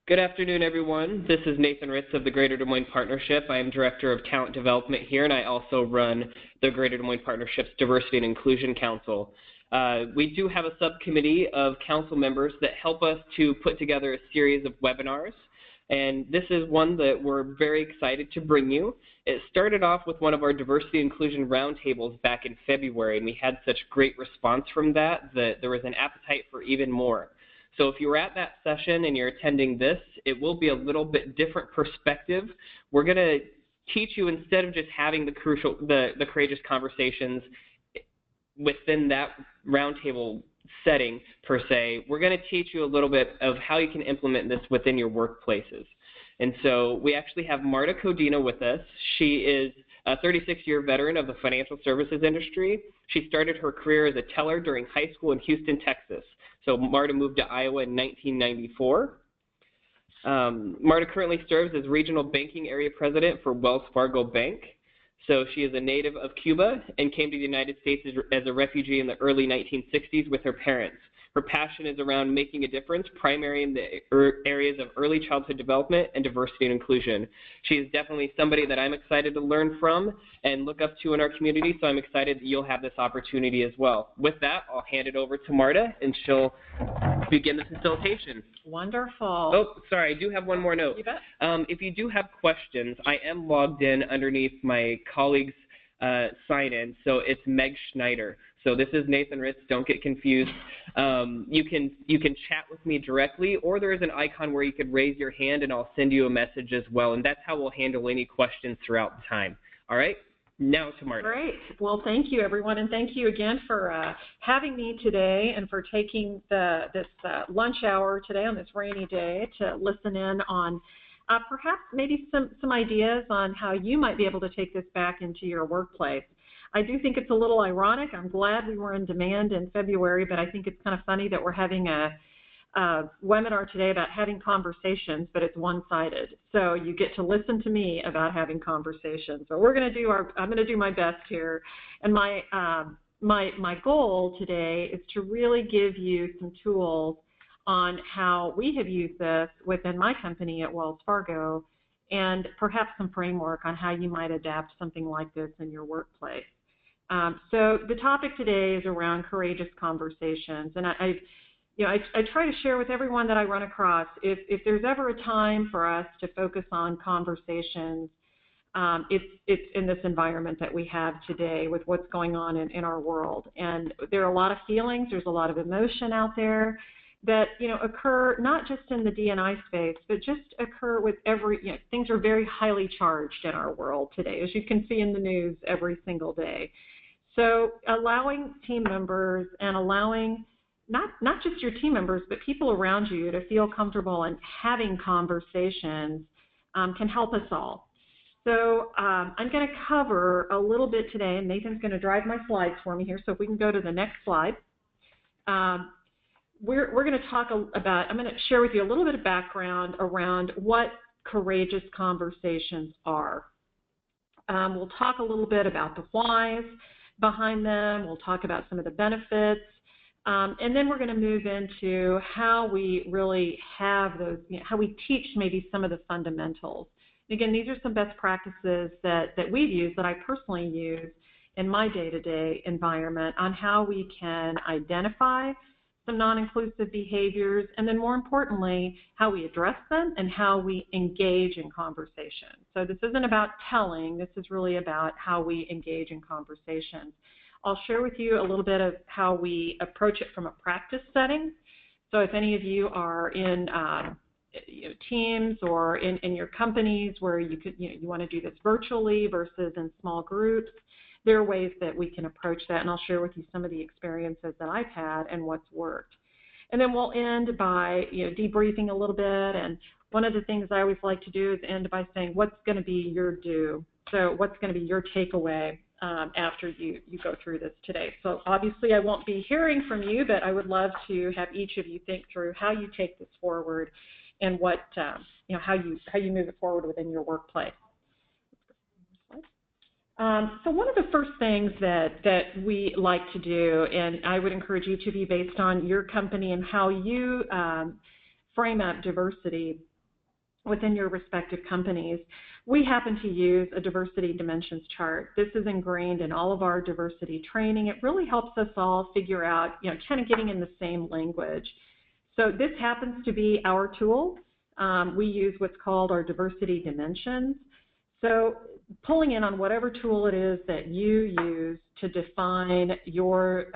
Good afternoon, everyone. This is Nathan Ritz of the Greater Des Moines Partnership. I am Director of Talent Development here, and I also run the Greater Des Moines Partnership's Diversity and Inclusion Council. We do have a subcommittee of council members that help us to put together a series of webinars, and this is one that we're very excited to bring you. It started off with one of our Diversity and Inclusion Roundtables back in February, and we had such great response from that there was an appetite for even more. So if you were at that session and you're attending this, it will be a little bit different perspective. We're going to teach you, instead of just having the courageous conversations within that roundtable setting per se, we're going to teach you a little bit of how you can implement this within your workplaces. And so we actually have Marta Codina with us. She is a 36-year veteran of the financial services industry. She started her career as a teller during high school in Houston, Texas. So Marta moved to Iowa in 1994. Marta currently serves as Regional Banking Area President for Wells Fargo Bank. So she is a native of Cuba and came to the United States as a refugee in the early 1960s with her parents. Her passion is around making a difference, primarily in the areas of early childhood development and diversity and inclusion. She is definitely somebody that I'm excited to learn from and look up to in our community, so I'm excited that you'll have this opportunity as well. With that, I'll hand it over to Marta, and she'll begin the facilitation. Wonderful. Oh, sorry, I do have one more note. You bet. If you do have questions, I am logged in underneath my colleague's sign-in, so it's Meg Schneider. So this is Nathan Ritz, don't get confused. You can chat with me directly, or there is an icon where you could raise your hand and I'll send you a message as well, and that's how we'll handle any questions throughout the time. All right, now to Marta. Great. Well, thank you, everyone, and thank you again for having me today and for taking this lunch hour today on this rainy day to listen in on perhaps maybe some ideas on how you might be able to take this back into your workplace. I do think it's a little ironic. I'm glad we were in demand in February, but I think it's kind of funny that we're having a webinar today about having conversations, but it's one-sided. So you get to listen to me about having conversations. So we're going to do I'm going to do my best here, and my goal today is to really give you some tools on how we have used this within my company at Wells Fargo, and perhaps some framework on how you might adapt something like this in your workplace. So the topic today is around courageous conversations, and I try to share with everyone that I run across, if there's ever a time for us to focus on conversations, it's in this environment that we have today with what's going on in our world. And there are a lot of feelings, there's a lot of emotion out there that occur not just in the D&I space, but just occur with things are very highly charged in our world today, as you can see in the news every single day. So allowing team members and allowing not just your team members, but people around you to feel comfortable in having conversations can help us all. So I'm going to cover a little bit today, and Nathan's going to drive my slides for me here, so if we can go to the next slide. We're going to talk about, I'm going to share with you a little bit of background around what courageous conversations are. We'll talk a little bit about the whys behind them. We'll talk about some of the benefits. And then we're going to move into how we really have those, how we teach maybe some of the fundamentals. Again, these are some best practices that we've used, that I personally use in my day-to-day environment, on how we can identify some non-inclusive behaviors, and then more importantly, how we address them and how we engage in conversation. So this isn't about telling, this is really about how we engage in conversations. I'll share with you a little bit of how we approach it from a practice setting. So if any of you are in teams or in your companies where you want to do this virtually versus in small groups, there are ways that we can approach that, and I'll share with you some of the experiences that I've had and what's worked. And then we'll end by debriefing a little bit, and one of the things I always like to do is end by saying, what's going to be your do? So what's going to be your takeaway after you go through this today? So obviously I won't be hearing from you, but I would love to have each of you think through how you take this forward and what how you move it forward within your workplace. So one of the first things that we like to do, and I would encourage each of you based on your company and how you frame up diversity, within your respective companies. We happen to use a diversity dimensions chart. This is ingrained in all of our diversity training. It really helps us all figure out, kind of getting in the same language. So this happens to be our tool. We use what's called our diversity dimensions. So pulling in on whatever tool it is that you use to define your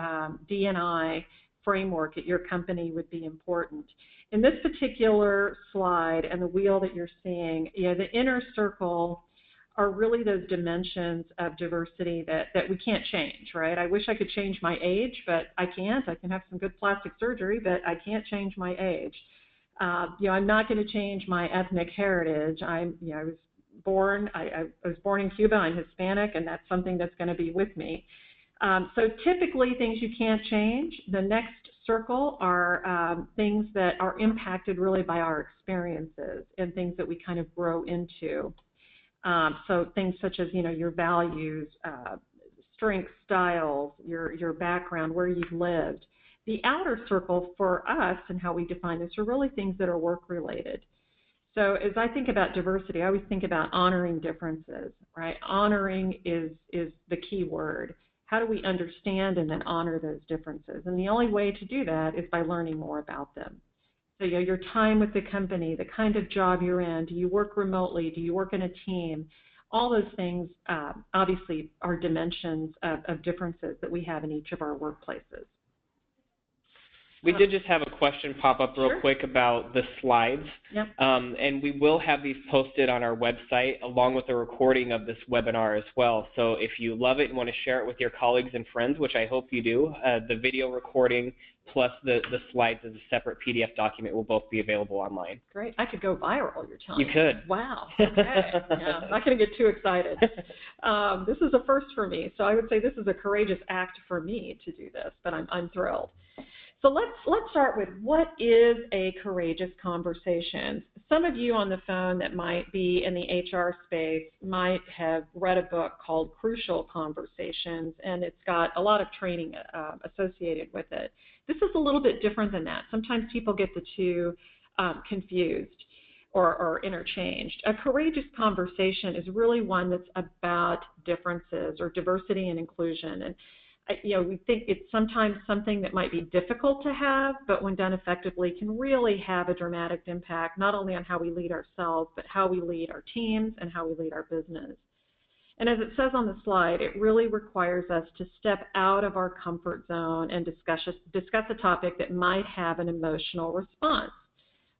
D&I framework at your company would be important. In this particular slide and the wheel that you're seeing, the inner circle are really those dimensions of diversity that we can't change, right? I wish I could change my age, but I can't. I can have some good plastic surgery, but I can't change my age. I'm not going to change my ethnic heritage. I was born in Cuba. I'm Hispanic, and that's something that's going to be with me. So typically, things you can't change. The next circle are things that are impacted really by our experiences and things that we kind of grow into. So things such as, your values, strengths, styles, your background, where you've lived. The outer circle for us and how we define this are really things that are work-related. So as I think about diversity, I always think about honoring differences, right? Honoring is the key word. How do we understand and then honor those differences? And the only way to do that is by learning more about them. So, your time with the company, the kind of job you're in, do you work remotely, do you work in a team? All those things obviously are dimensions of differences that we have in each of our workplaces. We did just have a question pop up real quick about the slides. Yep. And we will have these posted on our website along with a recording of this webinar as well. So if you love it and want to share it with your colleagues and friends, which I hope you do, the video recording plus the slides as a separate PDF document will both be available online. Great. I could go viral, you're telling me. You could. Wow. Okay. Yeah, I'm not going to get too excited. This is a first for me. So I would say this is a courageous act for me to do this, but I'm thrilled. So let's start with what is a courageous conversation. Some of you on the phone that might be in the HR space might have read a book called Crucial Conversations, and it's got a lot of training associated with it. This is a little bit different than that. Sometimes people get the two confused or interchanged. A courageous conversation is really one that's about differences or diversity and inclusion. And we think it's sometimes something that might be difficult to have, but when done effectively can really have a dramatic impact, not only on how we lead ourselves, but how we lead our teams and how we lead our business. And as it says on the slide, it really requires us to step out of our comfort zone and discuss a topic that might have an emotional response.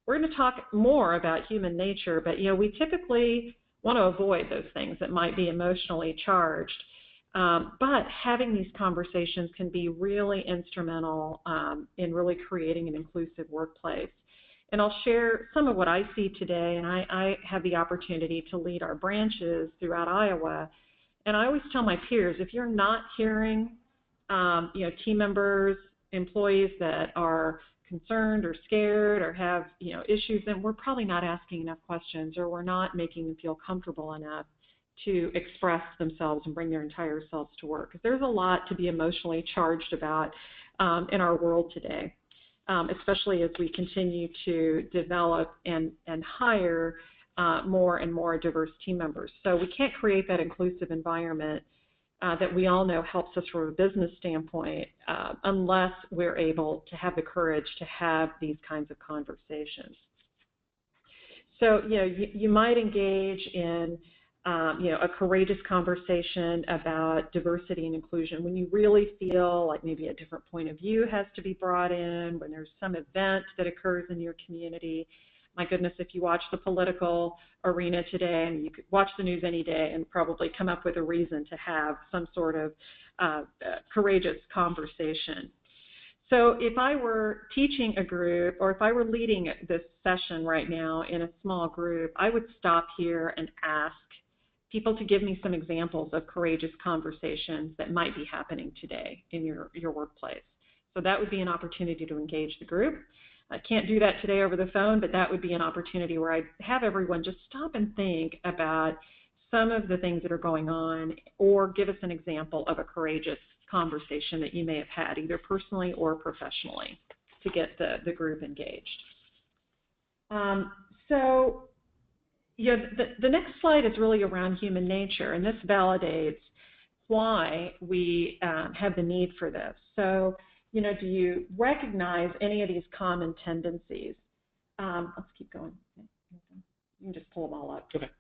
We're going to talk more about human nature, but we typically want to avoid those things that might be emotionally charged. But having these conversations can be really instrumental in really creating an inclusive workplace. And I'll share some of what I see today, and I have the opportunity to lead our branches throughout Iowa. And I always tell my peers, if you're not hearing team members, employees that are concerned or scared or have issues, then we're probably not asking enough questions, or we're not making them feel comfortable enough to express themselves and bring their entire selves to work. Because there's a lot to be emotionally charged about in our world today, especially as we continue to develop and hire more and more diverse team members. So we can't create that inclusive environment that we all know helps us from a business standpoint unless we're able to have the courage to have these kinds of conversations. So you might engage in a courageous conversation about diversity and inclusion when you really feel like maybe a different point of view has to be brought in, when there's some event that occurs in your community. My goodness, if you watch the political arena today, and you could watch the news any day and probably come up with a reason to have some sort of courageous conversation. So if I were teaching a group, or if I were leading this session right now in a small group, I would stop here and ask people to give me some examples of courageous conversations that might be happening today in your workplace. So that would be an opportunity to engage the group. I can't do that today over the phone, but that would be an opportunity where I'd have everyone just stop and think about some of the things that are going on, or give us an example of a courageous conversation that you may have had, either personally or professionally, to get the group engaged. So the next slide is really around human nature, and this validates why we have the need for this. So, do you recognize any of these common tendencies? Let's keep going. You can just pull them all up. Okay.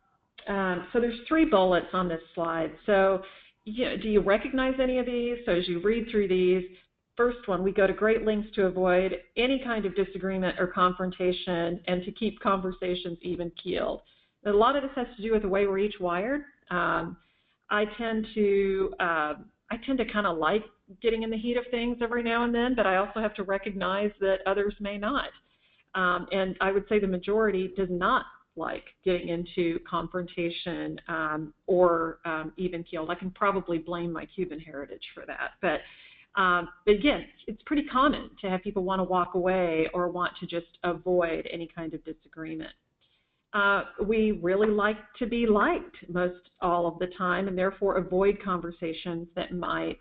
So there's 3 bullets on this slide. So do you recognize any of these? So as you read through these, first one, we go to great lengths to avoid any kind of disagreement or confrontation and to keep conversations even-keeled. A lot of this has to do with the way we're each wired. I tend to kind of like getting in the heat of things every now and then, but I also have to recognize that others may not. And I would say the majority does not like getting into confrontation or even-keeled. I can probably blame my Cuban heritage for that. But again, it's pretty common to have people want to walk away or want to just avoid any kind of disagreement. We really like to be liked most all of the time, and therefore avoid conversations that might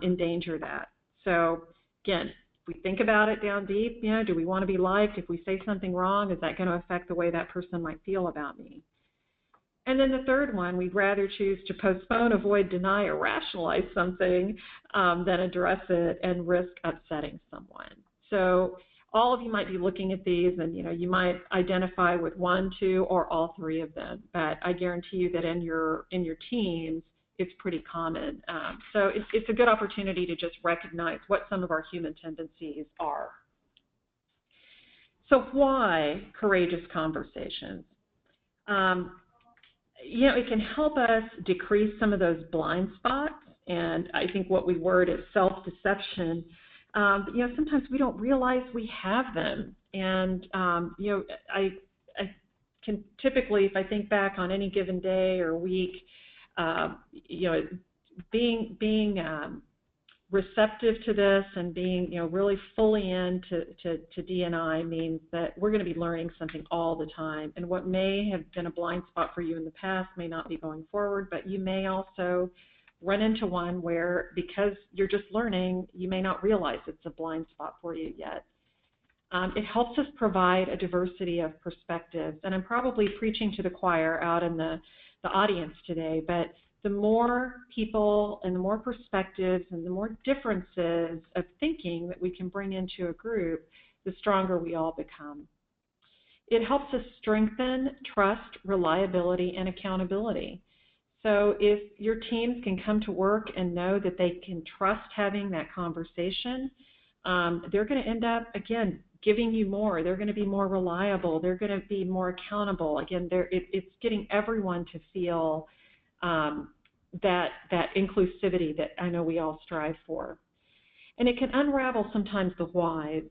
endanger that. So again, if we think about it down deep, do we want to be liked? If we say something wrong, is that going to affect the way that person might feel about me? And then the third one, we'd rather choose to postpone, avoid, deny, or rationalize something than address it and risk upsetting someone. So all of you might be looking at these, and you might identify with 1, 2, or all 3 of them. But I guarantee you that in your teams, it's pretty common. So it's a good opportunity to just recognize what some of our human tendencies are. So why courageous conversations? It can help us decrease some of those blind spots, and I think what we word is self-deception. Sometimes we don't realize we have them, and I can typically, if I think back on any given day or week, being receptive to this and being really fully into D&I means that we're going to be learning something all the time, and what may have been a blind spot for you in the past may not be going forward, but you may also run into one where, because you're just learning, you may not realize it's a blind spot for you yet. It helps us provide a diversity of perspectives, and I'm probably preaching to the choir out in the audience today, but the more people and the more perspectives and the more differences of thinking that we can bring into a group, the stronger we all become. It helps us strengthen trust, reliability, and accountability. So if your teams can come to work and know that they can trust having that conversation, they're going to end up, again, giving you more. They're going to be more reliable. They're going to be more accountable. Again, it's getting everyone to feel that inclusivity that I know we all strive for. And it can unravel sometimes the whys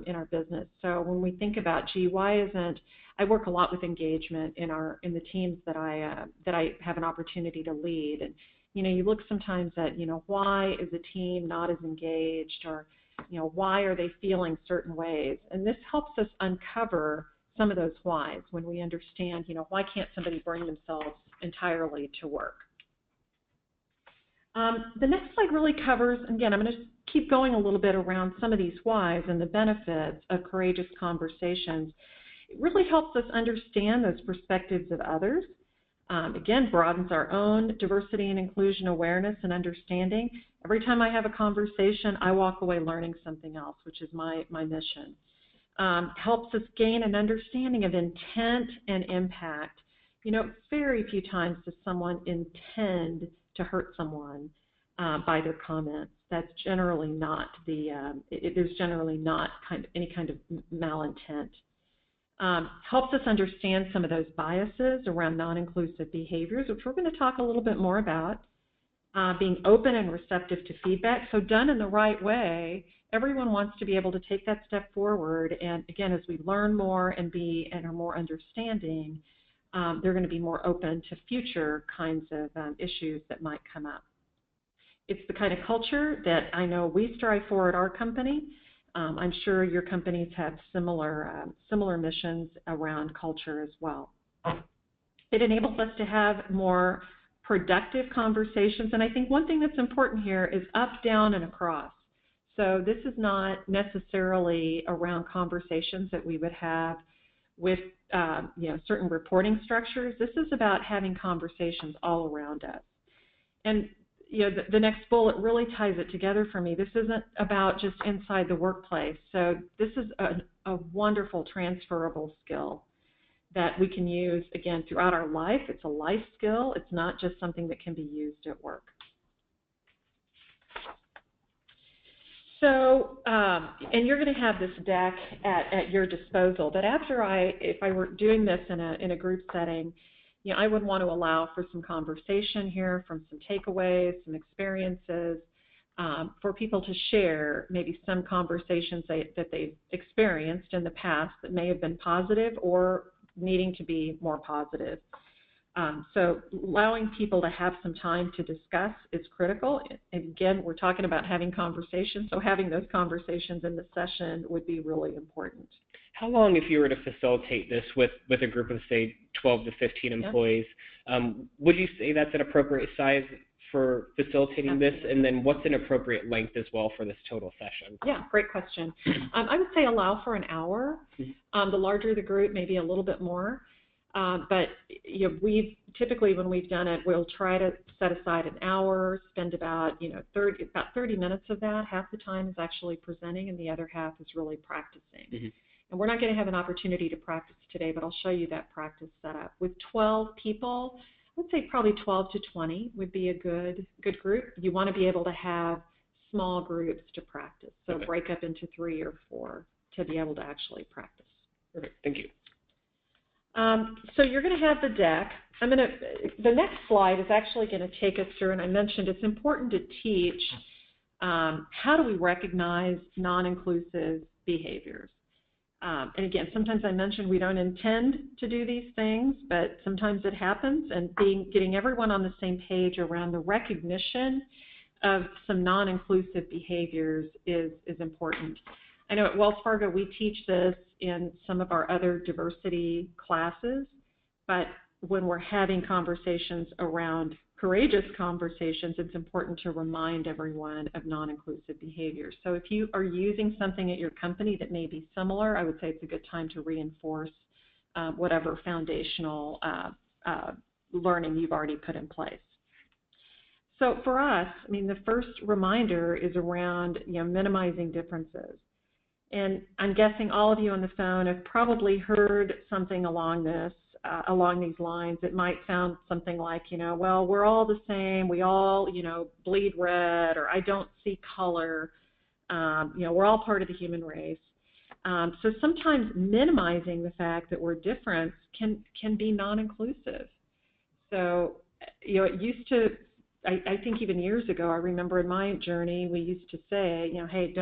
in our business. So when we think about, why isn't, I work a lot with engagement in the teams that I have an opportunity to lead. And, you look sometimes at, why is a team not as engaged, or, why are they feeling certain ways? And this helps us uncover some of those whys when we understand, why can't somebody bring themselves entirely to work? The next slide really covers, again, I'm going to keep going a little bit around some of these whys and the benefits of courageous conversations. It really helps us understand those perspectives of others. Again, broadens our own diversity and inclusion awareness and understanding. Every time I have a conversation, I walk away learning something else, which is my mission. Helps us gain an understanding of intent and impact. Very few times does someone intend to hurt someone by their comments. That's generally not there's generally not any kind of malintent. Helps us understand some of those biases around non-inclusive behaviors, which we're going to talk a little bit more about. Being open and receptive to feedback. So done in the right way, everyone wants to be able to take that step forward. And again, as we learn more and are more understanding, they're going to be more open to future kinds of issues that might come up. It's the kind of culture that I know we strive for at our company. I'm sure your companies have similar missions around culture as well. It enables us to have more productive conversations, and I think one thing that's important here is up, down, and across. So this is not necessarily around conversations that we would have with certain reporting structures. This is about having conversations all around us. And the next bullet really ties it together for me. This isn't about just inside the workplace. So this is a wonderful transferable skill that we can use, again, throughout our life. It's a life skill. It's not just something that can be used at work. So, and you're going to have this deck at your disposal. But if I were doing this in a group setting, I would want to allow for some conversation here, from some takeaways, some experiences, for people to share maybe some conversations that they've experienced in the past that may have been positive or needing to be more positive. So allowing people to have some time to discuss is critical. And again, we're talking about having conversations, so having those conversations in the session would be really important. How long, if you were to facilitate this with a group of, say, 12 to 15 employees, would you say that's an appropriate size for facilitating this? And then what's an appropriate length as well for this total session? Yeah, great question. I would say allow for an hour. The larger the group, maybe a little bit more. But we've typically, when we've done it, we'll try to set aside an hour, spend about 30 minutes of that. Half the time is actually presenting, and the other half is really practicing. And we're not going to have an opportunity to practice today, but I'll show you that practice setup. With 12 people, I would say probably 12 to 20 would be a good group. You want to be able to have small groups to practice, so break up into 3 or 4 to be able to actually practice. Perfect. Thank you. So you're going to have the deck. The next slide is actually going to take us through, and I mentioned it's important to teach how do we recognize non-inclusive behaviors. And again, sometimes I mentioned we don't intend to do these things, but sometimes it happens, and getting everyone on the same page around the recognition of some non-inclusive behaviors is important. I know at Wells Fargo we teach this in some of our other diversity classes, but when we're having conversations around courageous conversations, it's important to remind everyone of non-inclusive behaviors. So if you are using something at your company that may be similar, I would say it's a good time to reinforce whatever foundational learning you've already put in place. So for us, the first reminder is around minimizing differences. And I'm guessing all of you on the phone have probably heard something along these lines. It might sound something like, well, we're all the same. We all, bleed red, or I don't see color. We're all part of the human race. So sometimes minimizing the fact that we're different can be non-inclusive. So, it used to, I think even years ago, I remember in my journey, we used to say, hey,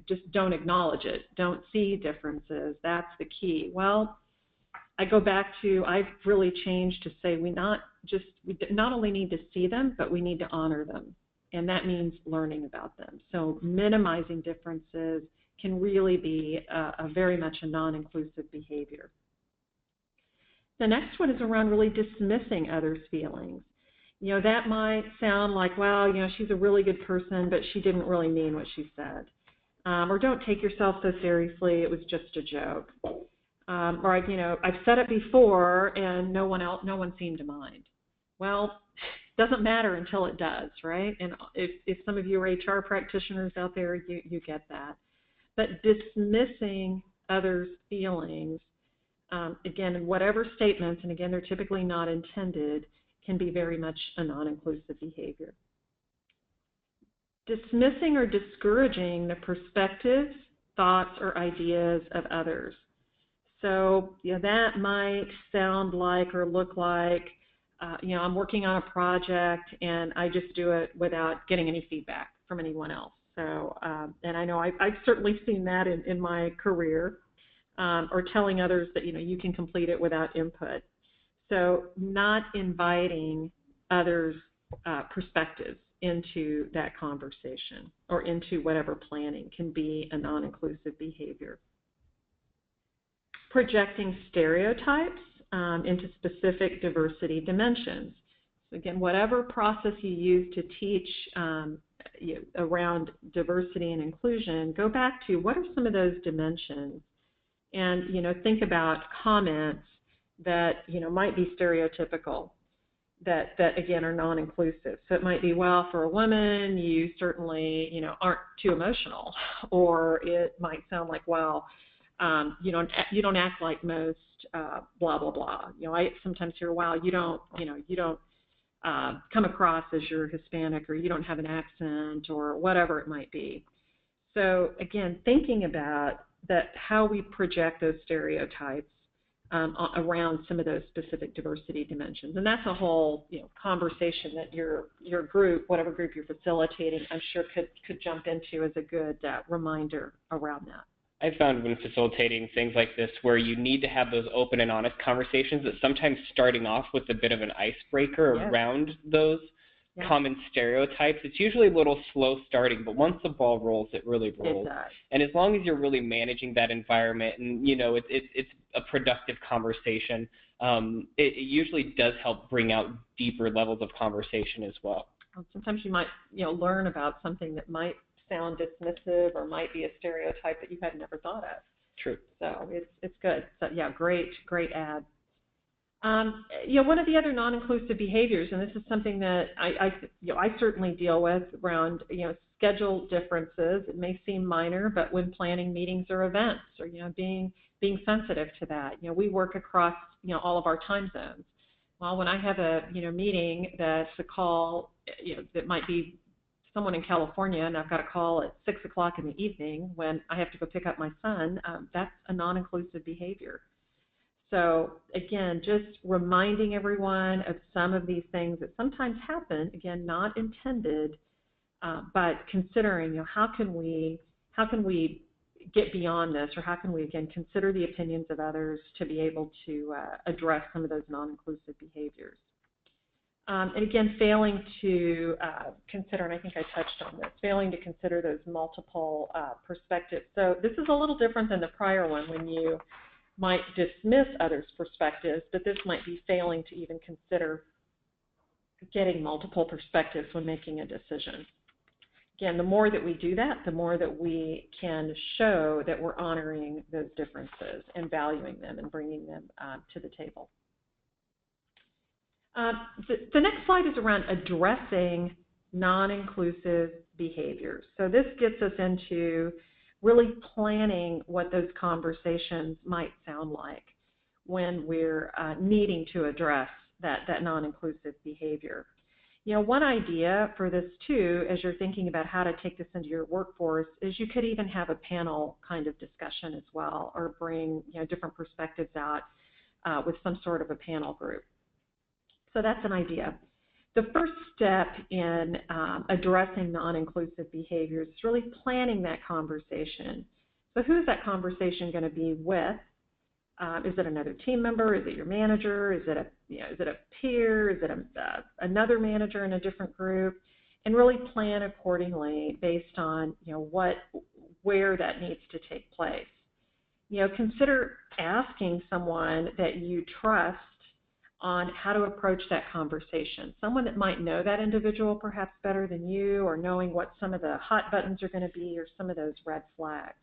just don't acknowledge it. Don't see differences. That's the key. Well, I go back to, I've really changed to say we not only need to see them, but we need to honor them. And that means learning about them. So minimizing differences can really be a very much a non-inclusive behavior. The next one is around really dismissing others' feelings. That might sound like, well, she's a really good person, but she didn't really mean what she said. Or don't take yourself so seriously, it was just a joke. Or I've said it before and no one seemed to mind. Well, it doesn't matter until it does, right? And if some of you are HR practitioners out there, you get that. But dismissing others' feelings, again, in whatever statements, and again, they're typically not intended, can be very much a non-inclusive behavior. Dismissing or discouraging the perspectives, thoughts, or ideas of others. So that might sound like or look like, I'm working on a project and I just do it without getting any feedback from anyone else. So, and I know I've certainly seen that in my career, or telling others that, you can complete it without input. So not inviting others' perspectives into that conversation or into whatever planning can be a non-inclusive behavior. Projecting stereotypes into specific diversity dimensions. So again, whatever process you use to teach around diversity and inclusion, go back to what are some of those dimensions and, think about comments that, might be stereotypical, that again are non-inclusive. So it might be, well, for a woman, you certainly, aren't too emotional, or it might sound like, well, you don't act like most, blah blah blah. I sometimes hear, wow, you don't come across as you're Hispanic, or you don't have an accent, or whatever it might be. So again, thinking about that, how we project those stereotypes around some of those specific diversity dimensions, and that's a whole conversation that your group, whatever group you're facilitating, I'm sure could jump into as a good reminder around that. I found when facilitating things like this where you need to have those open and honest conversations, that sometimes starting off with a bit of an icebreaker around those common stereotypes, it's usually a little slow starting, but once the ball rolls, it really rolls. It does. And as long as you're really managing that environment and, it's a productive conversation, it usually does help bring out deeper levels of conversation as well. Sometimes you might, learn about something that might sound dismissive or might be a stereotype that you had never thought of. True. So it's good. So yeah, great add. One of the other non-inclusive behaviors, and this is something that I certainly deal with around schedule differences. It may seem minor, but when planning meetings or events, or being sensitive to that, we work across all of our time zones. Well, when I have a meeting that's a call, that might be someone in California, and I've got a call at 6 o'clock in the evening when I have to go pick up my son, that's a non-inclusive behavior. So again, just reminding everyone of some of these things that sometimes happen, again, not intended, but considering, how can we get beyond this, or how can we, again, consider the opinions of others to be able to address some of those non-inclusive behaviors. And again, failing to consider, and I think I touched on this, failing to consider those multiple perspectives. So this is a little different than the prior one, when you might dismiss others' perspectives, but this might be failing to even consider getting multiple perspectives when making a decision. Again, the more that we do that, the more that we can show that we're honoring those differences and valuing them and bringing them to the table. The next slide is around addressing non-inclusive behaviors. So this gets us into really planning what those conversations might sound like when we're needing to address that non-inclusive behavior. One idea for this too, as you're thinking about how to take this into your workforce, is you could even have a panel kind of discussion as well, or bring different perspectives out with some sort of a panel group. So that's an idea. The first step in addressing non-inclusive behaviors is really planning that conversation. So who's that conversation going to be with? Is it another team member? Is it your manager? Is it a peer? Is it another manager in a different group? And really plan accordingly based on where that needs to take place. Consider asking someone that you trust on how to approach that conversation. Someone that might know that individual perhaps better than you, or knowing what some of the hot buttons are going to be, or some of those red flags.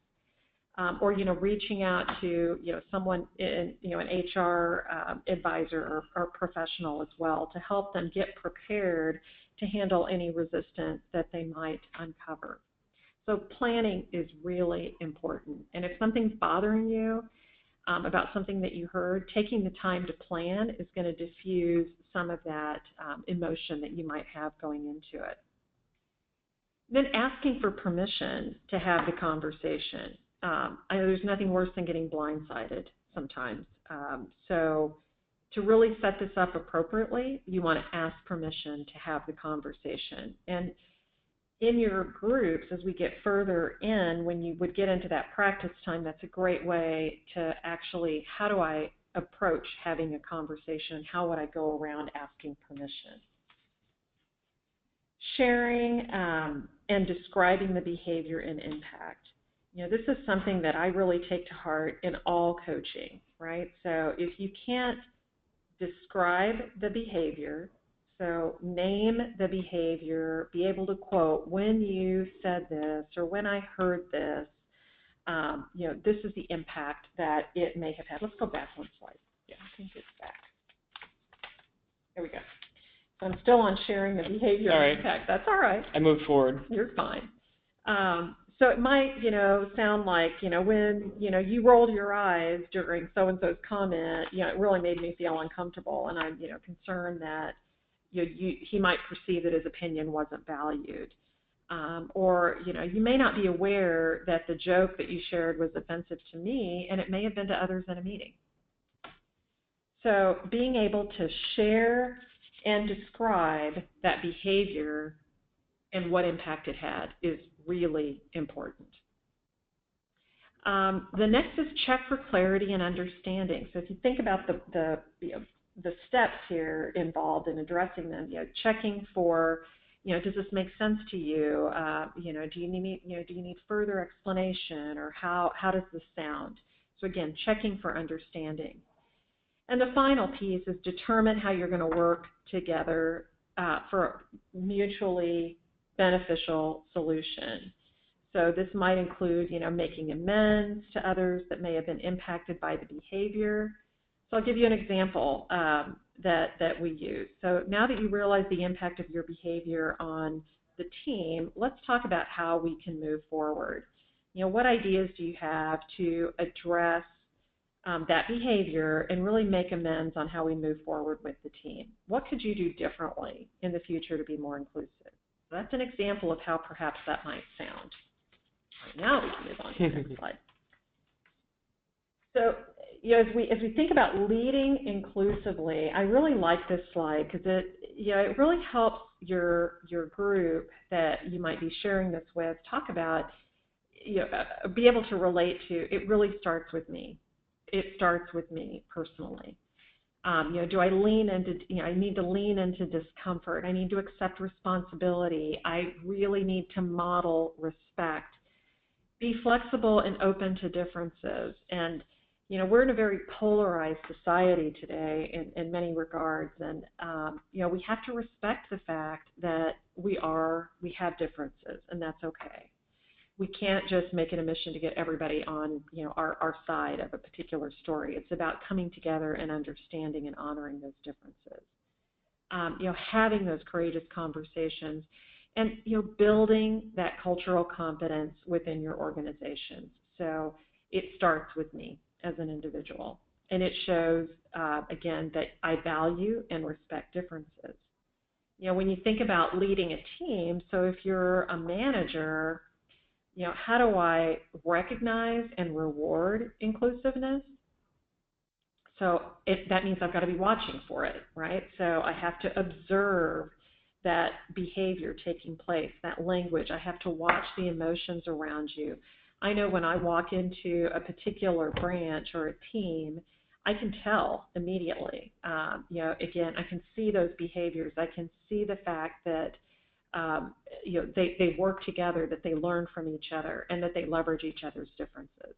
Or reaching out to someone in an HR advisor or professional as well, to help them get prepared to handle any resistance that they might uncover. So planning is really important. And if something's bothering you about something that you heard, taking the time to plan is going to diffuse some of that emotion that you might have going into it. Then asking for permission to have the conversation. I know there's nothing worse than getting blindsided sometimes. So to really set this up appropriately, you want to ask permission to have the conversation. And in your groups, as we get further in, when you would get into that practice time, that's a great way to actually, how do I approach having a conversation? How would I go around asking permission? Sharing and describing the behavior and impact. This is something that I really take to heart in all coaching, right? So if you can't describe the behavior, so name the behavior, be able to quote when you said this or when I heard this, this is the impact that it may have had. Let's go back one slide. Yeah, I think it's back. There we go. So I'm still on sharing the behavior impact. That's all right. I moved forward. You're fine. So it might, sound like, when, you rolled your eyes during so-and-so's comment, it really made me feel uncomfortable, and I'm, concerned that he might perceive that his opinion wasn't valued. Or, you may not be aware that the joke that you shared was offensive to me, and it may have been to others in a meeting. So being able to share and describe that behavior and what impact it had is really important. The next is check for clarity and understanding. So if you think about the steps here involved in addressing them, checking for, does this make sense to you? Do you need further explanation, or how does this sound? So again, checking for understanding. And the final piece is determine how you're going to work together for a mutually beneficial solution. So this might include, making amends to others that may have been impacted by the behavior. So I'll give you an example that we use. So now that you realize the impact of your behavior on the team, let's talk about how we can move forward. What ideas do you have to address that behavior and really make amends on how we move forward with the team? What could you do differently in the future to be more inclusive? So that's an example of how perhaps that might sound. Right, now we can move on to the next slide. So, as we think about leading inclusively, I really like this slide because it really helps your group that you might be sharing this with talk about, be able to relate to. It really starts with me. It starts with me personally. Do I lean into, I need to lean into discomfort. I need to accept responsibility. I really need to model respect. Be flexible and open to differences. And, we're in a very polarized society today in many regards. And, we have to respect the fact that we have differences, and that's okay. We can't just make it a mission to get everybody on, our side of a particular story. It's about coming together and understanding and honoring those differences. Having those courageous conversations, and building that cultural competence within your organizations. So it starts with me as an individual, and it shows again that I value and respect differences. When you think about leading a team, so if you're a manager, how do I recognize and reward inclusiveness? So that means I've got to be watching for it, right? So I have to observe that behavior taking place, that language. I have to watch the emotions around you. I know when I walk into a particular branch or a team, I can tell immediately. Again, I can see those behaviors. I can see the fact that they work together, that they learn from each other, and that they leverage each other's differences.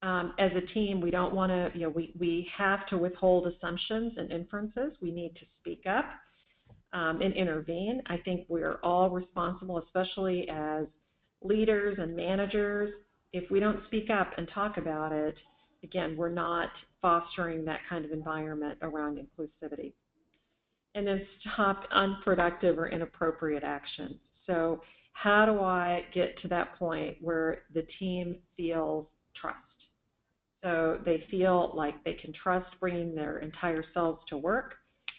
As a team, we don't want to, we have to withhold assumptions and inferences. We need to speak up and intervene. I think we're all responsible, especially as leaders and managers. If we don't speak up and talk about it, again, we're not fostering that kind of environment around inclusivity. And then stop unproductive or inappropriate actions. So how do I get to that point where the team feels trust? So they feel like they can trust bringing their entire selves to work,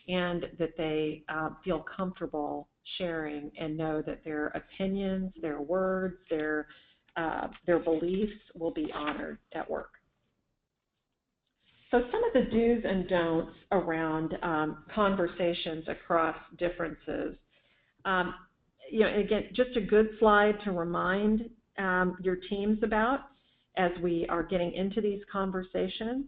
and that they feel comfortable sharing and know that their opinions, their words, their beliefs will be honored at work. So some of the do's and don'ts around conversations across differences. Again, just a good slide to remind your teams about as we are getting into these conversations.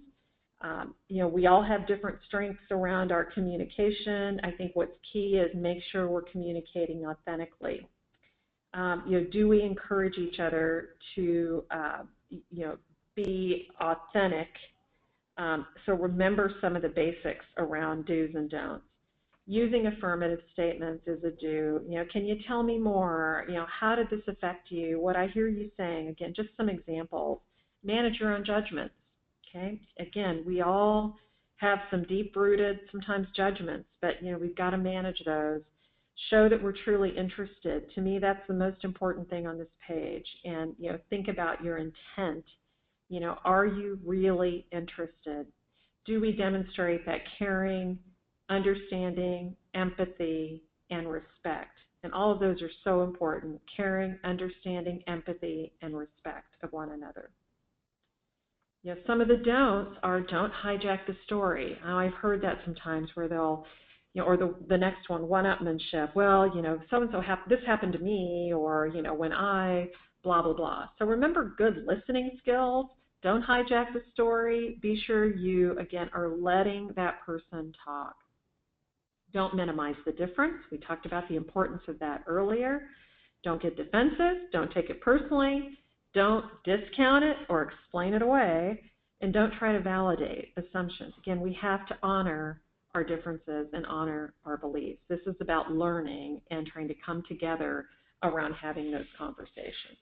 We all have different strengths around our communication. I think what's key is make sure we're communicating authentically. Do we encourage each other to, be authentic? So remember some of the basics around do's and don'ts. Using affirmative statements is a do. Can you tell me more? How did this affect you? What I hear you saying? Again, just some examples. Manage your own judgments. Okay. Again, we all have some deep-rooted, sometimes judgments, but we've got to manage those. Show that we're truly interested. To me, that's the most important thing on this page. And think about your intent. Are you really interested? Do we demonstrate that caring, understanding, empathy, and respect? And all of those are so important. Caring, understanding, empathy, and respect of one another. Some of the don'ts are don't hijack the story. I've heard that sometimes where they'll, or the next one, one-upmanship. Well, so-and-so, this happened to me, or, when I, blah, blah, blah. So remember good listening skills. Don't hijack the story. Be sure you, again, are letting that person talk. Don't minimize the difference. We talked about the importance of that earlier. Don't get defensive. Don't take it personally. Don't discount it or explain it away. And don't try to validate assumptions. Again, we have to honor our differences and honor our beliefs. This is about learning and trying to come together around having those conversations.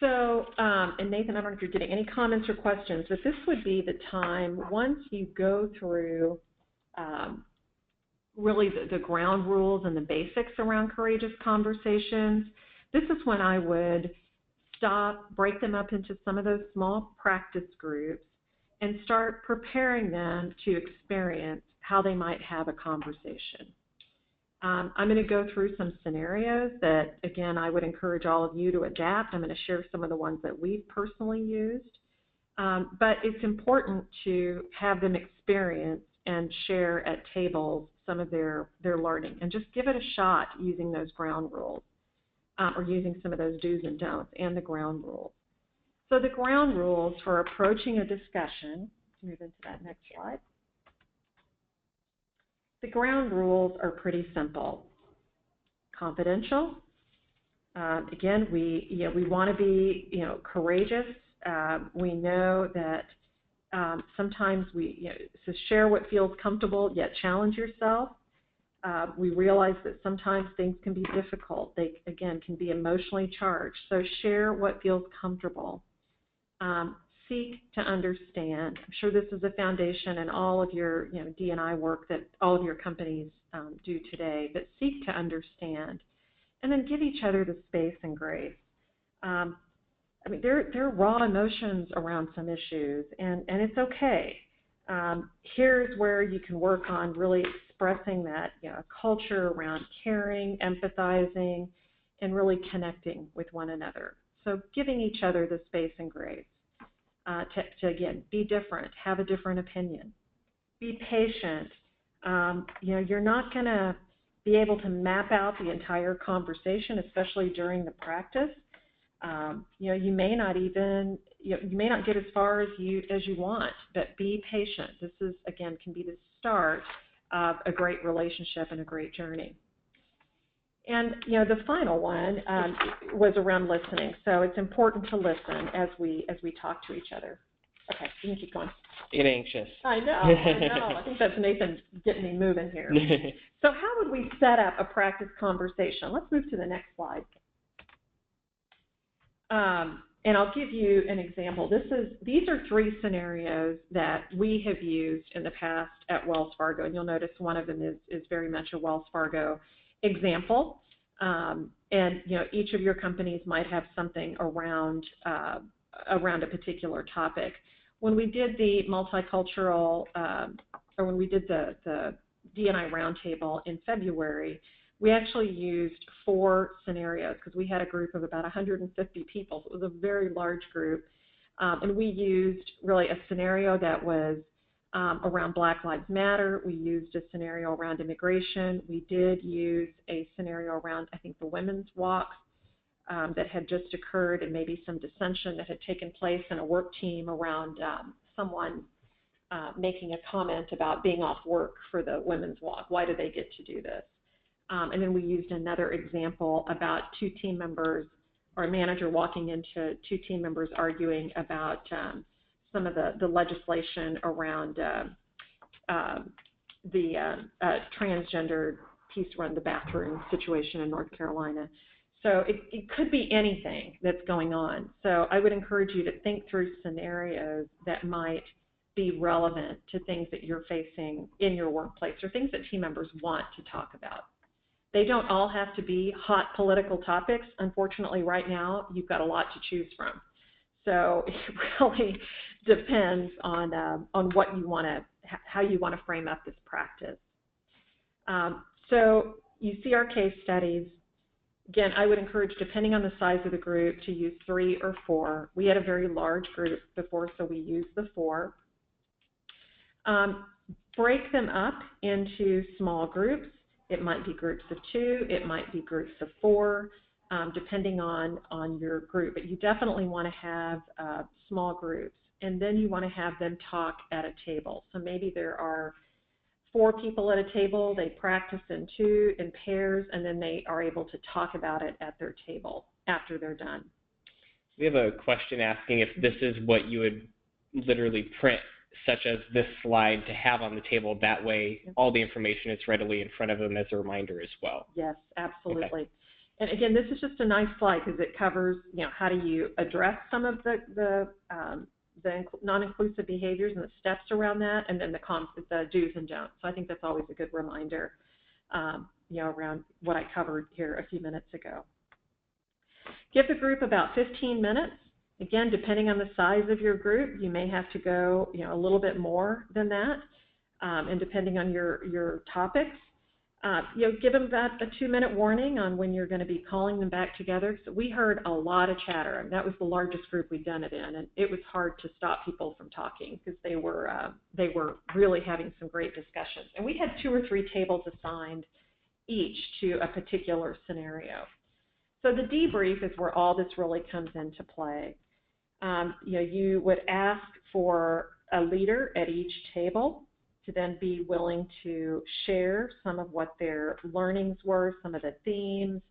So, and Nathan, I don't know if you're getting any comments or questions, but this would be the time once you go through really the ground rules and the basics around courageous conversations. This is when I would stop, break them up into some of those small practice groups, and start preparing them to experience how they might have a conversation. I'm going to go through some scenarios that, again, I would encourage all of you to adapt. I'm going to share some of the ones that we've personally used. But it's important to have them experience and share at tables some of their learning, and just give it a shot using those ground rules, or using some of those do's and don'ts and the ground rules. So the ground rules for approaching a discussion, let's move into that next slide. The ground rules are pretty simple. Confidential. Again, we want to be courageous. We know that sometimes so share what feels comfortable, yet challenge yourself. We realize that sometimes things can be difficult. They, again, can be emotionally charged. So share what feels comfortable. Seek to understand. I'm sure this is a foundation in all of your D&I work that all of your companies do today, but seek to understand. And then give each other the space and grace. There are raw emotions around some issues, and it's okay. Here's where you can work on really expressing that culture around caring, empathizing, and really connecting with one another. So giving each other the space and grace to again, be different, have a different opinion. Be patient. You're not going to be able to map out the entire conversation, especially during the practice. You may not even, you may not get as far as you want, but be patient. This is, again, can be the start of a great relationship and a great journey. And the final one was around listening. So it's important to listen as we talk to each other. Okay, you can keep going. Get anxious. I know. I think that's Nathan getting me moving here. So how would we set up a practice conversation? Let's move to the next slide. And I'll give you an example. These are three scenarios that we have used in the past at Wells Fargo, and you'll notice one of them is very much a Wells Fargo example. And each of your companies might have something around a particular topic. When we did the multicultural, or when we did the D&I roundtable in February, we actually used 4 scenarios because we had a group of about 150 people. So it was a very large group. And we used really a scenario that was around Black Lives Matter. We used a scenario around immigration. We did use a scenario around, I think, the women's walk that had just occurred, and maybe some dissension that had taken place in a work team around someone making a comment about being off work for the women's walk. Why do they get to do this? And then we used another example about 2 team members, or a manager walking into 2 team members arguing about some of the legislation around transgender piece run the bathroom situation in North Carolina. So it could be anything that's going on. So I would encourage you to think through scenarios that might be relevant to things that you're facing in your workplace or things that team members want to talk about. They don't all have to be hot political topics. Unfortunately, right now, you've got a lot to choose from. So it really depends on what you want to, how you want to frame up this practice. So you see our case studies. Again, I would encourage, depending on the size of the group, to use 3 or 4. We had a very large group before, so we used the 4. Break them up into small groups. It might be groups of 2. It might be groups of 4, depending on your group. But you definitely want to have small groups. And then you want to have them talk at a table. So maybe there are 4 people at a table. They practice in pairs, and then they are able to talk about it at their table after they're done. We have a question asking if this is what you would literally print, such as this slide, to have on the table. That way, all the information is readily in front of them as a reminder as well. Yes, absolutely. Okay. And again, this is just a nice slide because it covers, how do you address some of the non-inclusive behaviors and the steps around that, and then the do's and don'ts. So I think that's always a good reminder, around what I covered here a few minutes ago. Give the group about 15 minutes. Again, depending on the size of your group, you may have to go, a little bit more than that, and depending on your topics. Give them about a 2-minute warning on when you're going to be calling them back together. So we heard a lot of chatter, and that was the largest group we'd done it in, and it was hard to stop people from talking because they were really having some great discussions. And we had 2 or 3 tables assigned each to a particular scenario. So the debrief is where all this really comes into play. You would ask for a leader at each table to then be willing to share some of what their learnings were, some of the themes,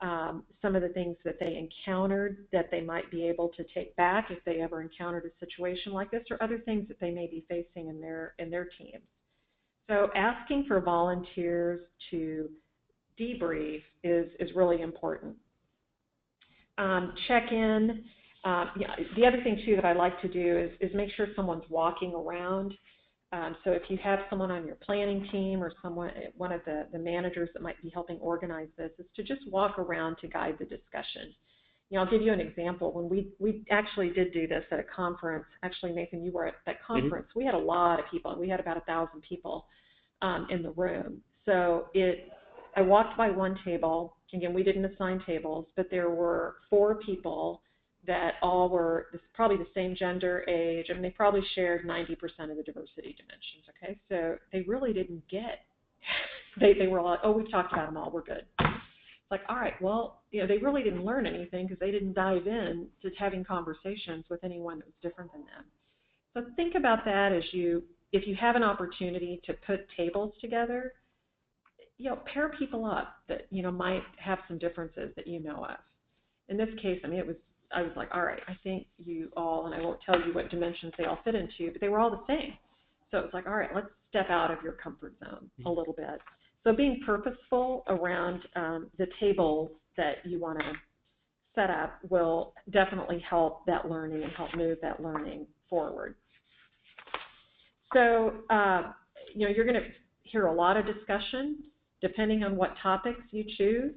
some of the things that they encountered that they might be able to take back if they ever encountered a situation like this, or other things that they may be facing in their teams. So asking for volunteers to debrief is really important. Check in. The other thing, too, that I like to do is make sure someone's walking around. So if you have someone on your planning team or one of the managers that might be helping organize this, is to just walk around to guide the discussion. I'll give you an example. When we actually did do this at a conference, actually, Nathan, you were at that conference. We had a lot of people. We had about 1,000 people in the room. So I walked by one table. Again, we didn't assign tables, but there were 4 people that all were probably the same gender, age, and they probably shared 90% of the diversity dimensions, okay? So they really didn't get, they were like, oh, we've talked about them all, we're good. It's like, all right, well, they really didn't learn anything because they didn't dive in to having conversations with anyone that was different than them. So think about that if you have an opportunity to put tables together, pair people up that, might have some differences that you know of. In this case, I was like, all right, I think you all, and I won't tell you what dimensions they all fit into, but they were all the same. So it was like, all right, let's step out of your comfort zone a little bit. So being purposeful around the tables that you want to set up will definitely help that learning and help move that learning forward. So, you're going to hear a lot of discussion depending on what topics you choose.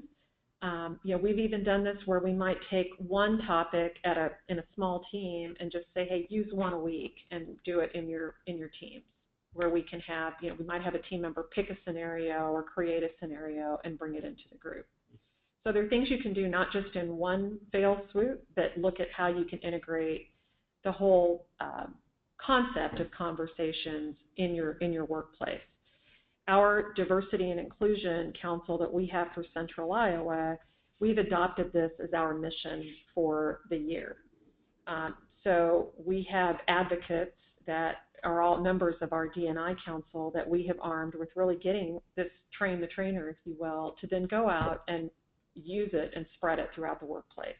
We've even done this where we might take one topic in a small team and just say, hey, use one a week and do it in your teams, where we can have, we might have a team member pick a scenario or create a scenario and bring it into the group. So there are things you can do not just in one fell swoop, but look at how you can integrate the whole concept of conversations in your workplace. Our Diversity and Inclusion Council that we have for Central Iowa, we've adopted this as our mission for the year. So we have advocates that are all members of our D&I Council that we have armed with really getting this train the trainer, if you will, to then go out and use it and spread it throughout the workplace.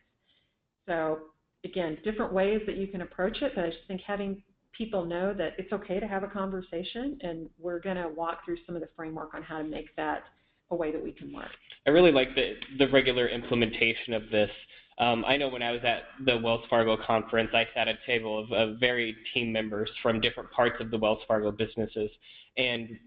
So again, different ways that you can approach it, but I just think having people know that it's okay to have a conversation, and we're going to walk through some of the framework on how to make that a way that we can work. I really like the regular implementation of this. I know when I was at the Wells Fargo conference, I sat at a table of varied team members from different parts of the Wells Fargo businesses, and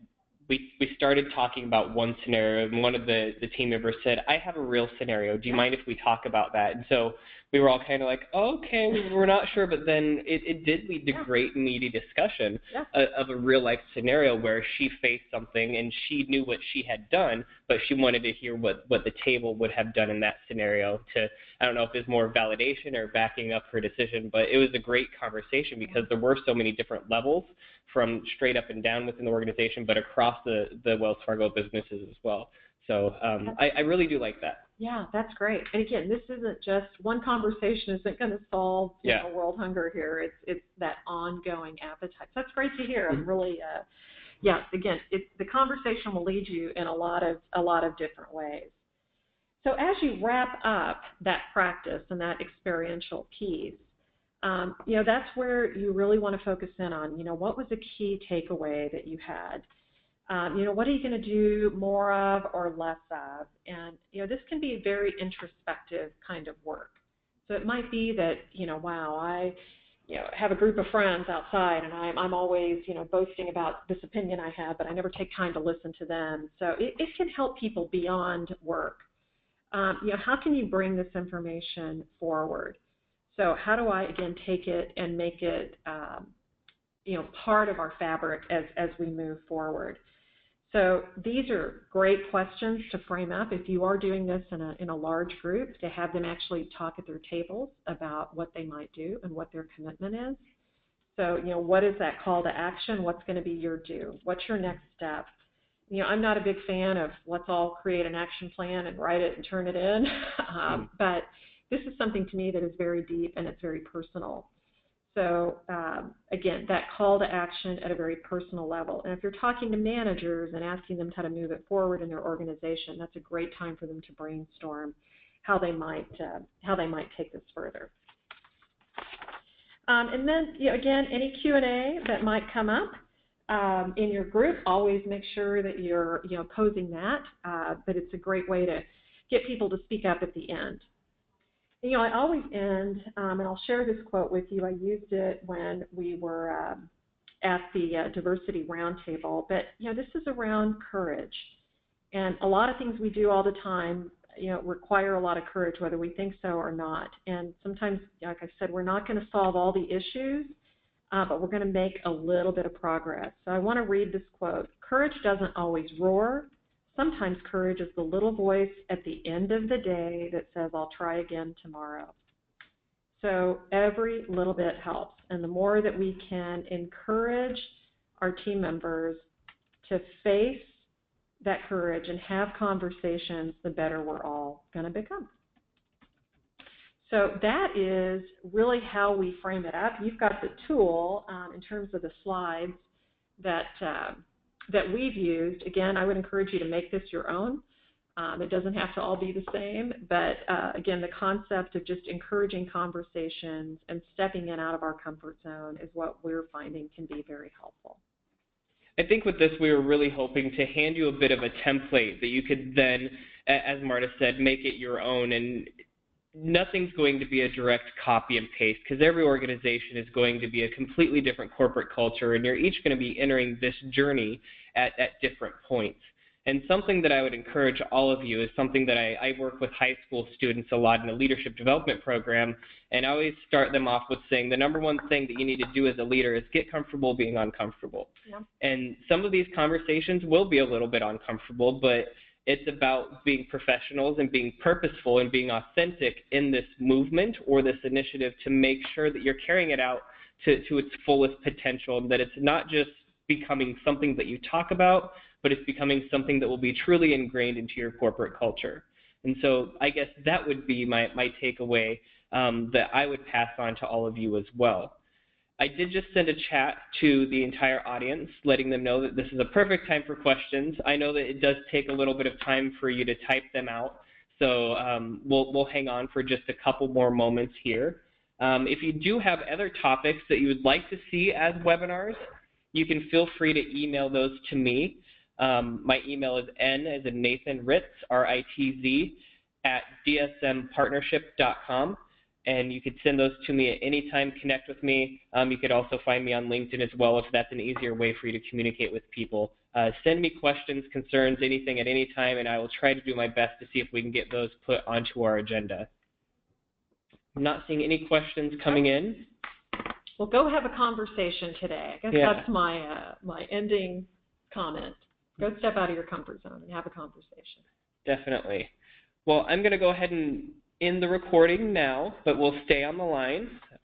we started talking about one scenario, and one of the team members said, I have a real scenario. Do you mind if we talk about that? And so we were all kind of like, oh, okay, we're not sure, but then it did lead to great meaty discussion of a real-life scenario where she faced something and she knew what she had done, but she wanted to hear what the table would have done in that scenario to, I don't know if it's more validation or backing up her decision, but it was a great conversation because there were so many different levels from straight up and down within the organization, but across the Wells Fargo businesses as well. So I really do like that. Yeah, that's great. And again, this isn't just one conversation isn't going to solve world hunger here. It's that ongoing appetite. So that's great to hear. I'm really, again, the conversation will lead you in a lot of different ways. So as you wrap up that practice and that experiential piece, that's where you really want to focus in on, what was a key takeaway that you had? What are you going to do more of or less of? And, this can be very introspective kind of work. So it might be that, I have a group of friends outside and I'm always, boasting about this opinion I have, but I never take time to listen to them. So it can help people beyond work. How can you bring this information forward? So how do I, again, take it and make it, part of our fabric as we move forward? So these are great questions to frame up if you are doing this in a large group, to have them actually talk at their tables about what they might do and what their commitment is. So, what is that call to action? What's going to be your do? What's your next step? I'm not a big fan of let's all create an action plan and write it and turn it in, but this is something to me that is very deep and it's very personal. So again, that call to action at a very personal level. And if you're talking to managers and asking them how to move it forward in their organization, that's a great time for them to brainstorm how they might take this further. And then again, any Q&A that might come up in your group, always make sure that you're posing that. But it's a great way to get people to speak up at the end. I always end, and I'll share this quote with you. I used it when we were at the Diversity Roundtable, but, this is around courage. And a lot of things we do all the time, require a lot of courage, whether we think so or not. And sometimes, like I said, we're not going to solve all the issues, but we're going to make a little bit of progress. So I want to read this quote. Courage doesn't always roar. Sometimes courage is the little voice at the end of the day that says, I'll try again tomorrow. So every little bit helps. And the more that we can encourage our team members to face that courage and have conversations, the better we're all going to become. So that is really how we frame it up. You've got the tool in terms of the slides that we've used. Again, I would encourage you to make this your own. It doesn't have to all be the same, but again, the concept of just encouraging conversations and stepping in out of our comfort zone is what we're finding can be very helpful. I think with this, we were really hoping to hand you a bit of a template that you could then, as Marta said, make it your own. And nothing's going to be a direct copy and paste because every organization is going to be a completely different corporate culture, and you're each going to be entering this journey at different points. And something that I would encourage all of you is something that I work with high school students a lot in the leadership development program, and I always start them off with saying the number one thing that you need to do as a leader is get comfortable being uncomfortable. Yeah. And some of these conversations will be a little bit uncomfortable, but it's about being professionals and being purposeful and being authentic in this movement or this initiative to make sure that you're carrying it out to its fullest potential, and that it's not just becoming something that you talk about, but it's becoming something that will be truly ingrained into your corporate culture. And so I guess that would be my takeaway that I would pass on to all of you as well. I did just send a chat to the entire audience, letting them know that this is a perfect time for questions. I know that it does take a little bit of time for you to type them out, so we'll hang on for just a couple more moments here. If you do have other topics that you would like to see as webinars, you can feel free to email those to me. My email is n as in Nathan Ritz, R-I-T-Z, at dsmpartnership.com. And you could send those to me at any time, connect with me. You could also find me on LinkedIn as well if that's an easier way for you to communicate with people. Send me questions, concerns, anything at any time, and I will try to do my best to see if we can get those put onto our agenda. I'm not seeing any questions coming in. Well, go have a conversation today. I guess that's my, my ending comment. Go step out of your comfort zone and have a conversation. Definitely. Well, I'm going to go ahead and end the recording now, but we'll stay on the line.